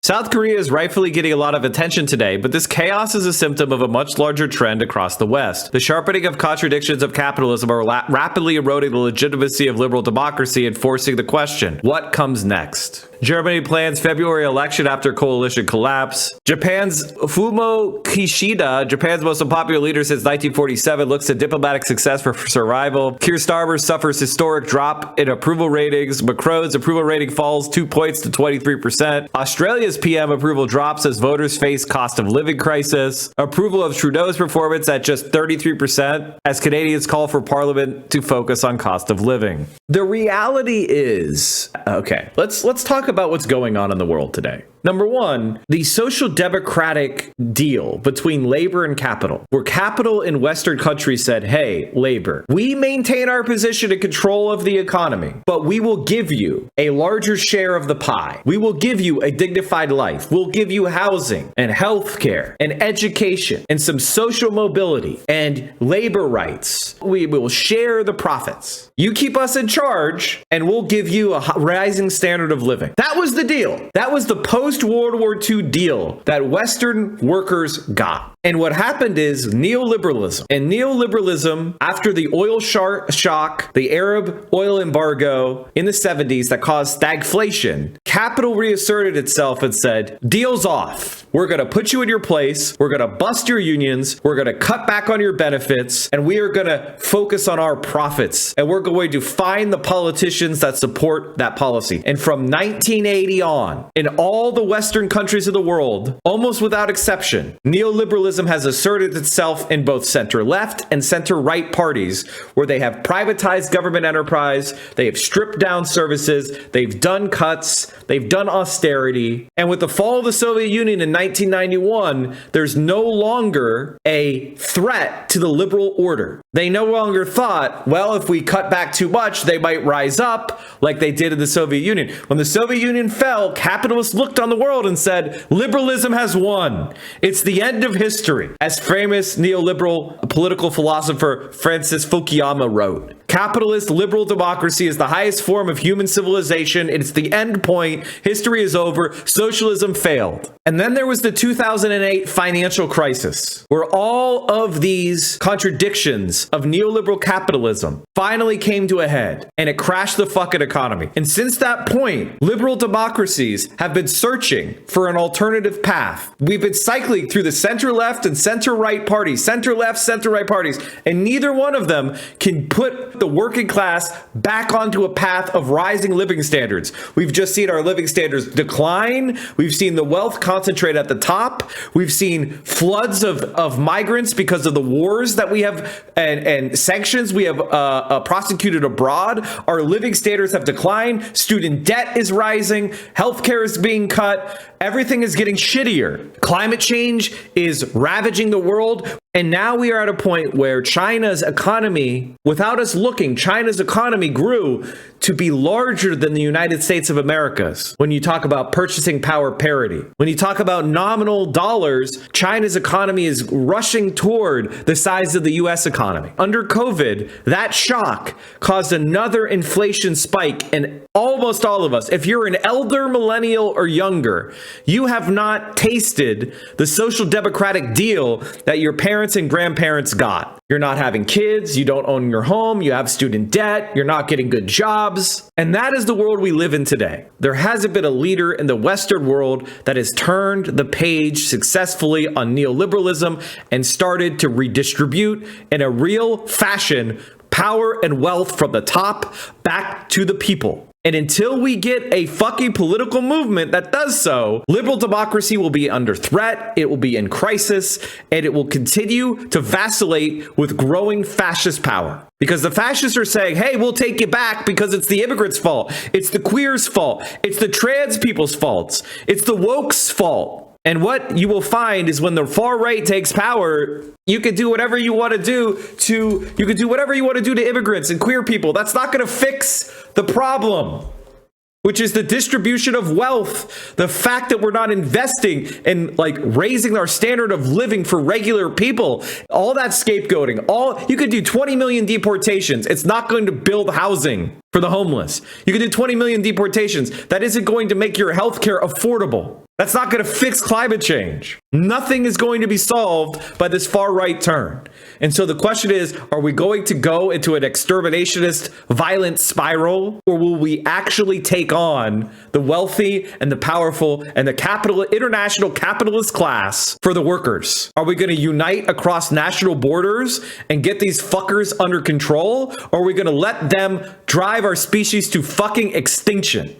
South Korea is rightfully getting a lot of attention today, but this chaos is a symptom of a much larger trend across the West. The sharpening of contradictions of capitalism are rapidly eroding the legitimacy of liberal democracy and forcing the question, what comes next? Germany plans February election after coalition collapse. Japan's Fumio Kishida, Japan's most unpopular leader since 1947, looks to diplomatic success for survival. Keir Starmer suffers historic drop in approval ratings. Macron's approval rating falls 2 points to 23%. Australia's PM approval drops as voters face cost of living crisis. Approval of Trudeau's performance at just 33% as Canadians call for Parliament to focus on cost of living. The reality is, okay, let's talk about what's going on in the world today. Number one, the social democratic deal between labor and capital, where capital in Western countries said, hey, labor, we maintain our position in control of the economy, but we will give you a larger share of the pie. We will give you a dignified life. We'll give you housing and healthcare and education and some social mobility and labor rights. We will share the profits. You keep us in charge and we'll give you a rising standard of living. That was the deal. That was the post-World War II deal that Western workers got. And what happened is neoliberalism. And neoliberalism, after the oil shock, the Arab oil embargo in the 70s that caused stagflation, capital reasserted itself and said, deals off. We're going to put you in your place. We're going to bust your unions. We're going to cut back on your benefits. And we are going to focus on our profits. And we're going to find the politicians that support that policy. And from 1980 on, in all the Western countries of the world, almost without exception, neoliberalism has asserted itself in both center-left and center-right parties, where they have privatized government enterprise, they have stripped down services, they've done cuts, they've done austerity. And with the fall of the Soviet Union in 1991, there's no longer a threat to the liberal order. They no longer thought, well, if we cut back too much, they might rise up like they did in the Soviet Union. When the Soviet Union fell, capitalists looked on the world and said, liberalism has won. It's the end of history. As famous neoliberal political philosopher Francis Fukuyama wrote, capitalist liberal democracy is the highest form of human civilization. It's the end point. History is over. Socialism failed. And then there was the 2008 financial crisis, where all of these contradictions of neoliberal capitalism finally came to a head, and it crashed the fucking economy. And since that point, liberal democracies have been searching for an alternative path. We've been cycling through the center-left and center-right parties, center-left, center-right parties, and neither one of them can put the working class back onto a path of rising living standards. We've just seen our living standards decline. We've seen the wealth concentrate at the top. We've seen floods of migrants because of the wars that we have and sanctions we have prosecuted abroad. Our living standards have declined. Student debt is rising. Healthcare is being cut. Everything is getting shittier. Climate change is ravaging the world. And now we are at a point where China's economy, without us looking, China's economy grew to be larger than the United States of America's. When you talk about purchasing power parity, when you talk about nominal dollars, China's economy is rushing toward the size of the US economy. Under COVID, that shock caused another inflation spike, and almost all of us, if you're an elder millennial or younger, you have not tasted the social democratic deal that your parents and grandparents got. You're not having kids, you don't own your home, you have student debt, you're not getting good jobs. And that is the world we live in today. There hasn't been a leader in the Western world that has turned the page successfully on neoliberalism and started to redistribute in a real fashion power and wealth from the top back to the people. And until we get a fucking political movement that does so, liberal democracy will be under threat, it will be in crisis, and it will continue to vacillate with growing fascist power. Because the fascists are saying, hey, we'll take you back because it's the immigrants' fault. It's the queers' fault. It's the trans people's faults. It's the woke's fault. And what you will find is when the far right takes power, you can do whatever you want to do to immigrants and queer people. That's not going to fix the problem, which is the distribution of wealth, the fact that we're not investing in raising our standard of living for regular people, all that scapegoating, you could do 20 million deportations. It's not going to build housing for the homeless. You could do 20 million deportations. That isn't going to make your healthcare affordable. That's not going to fix climate change. Nothing is going to be solved by this far right turn. And so the question is, are we going to go into an exterminationist violent spiral, or will we actually take on the wealthy and the powerful and the international capitalist class for the workers? Are we going to unite across national borders and get these fuckers under control? Or are we going to let them drive our species to fucking extinction?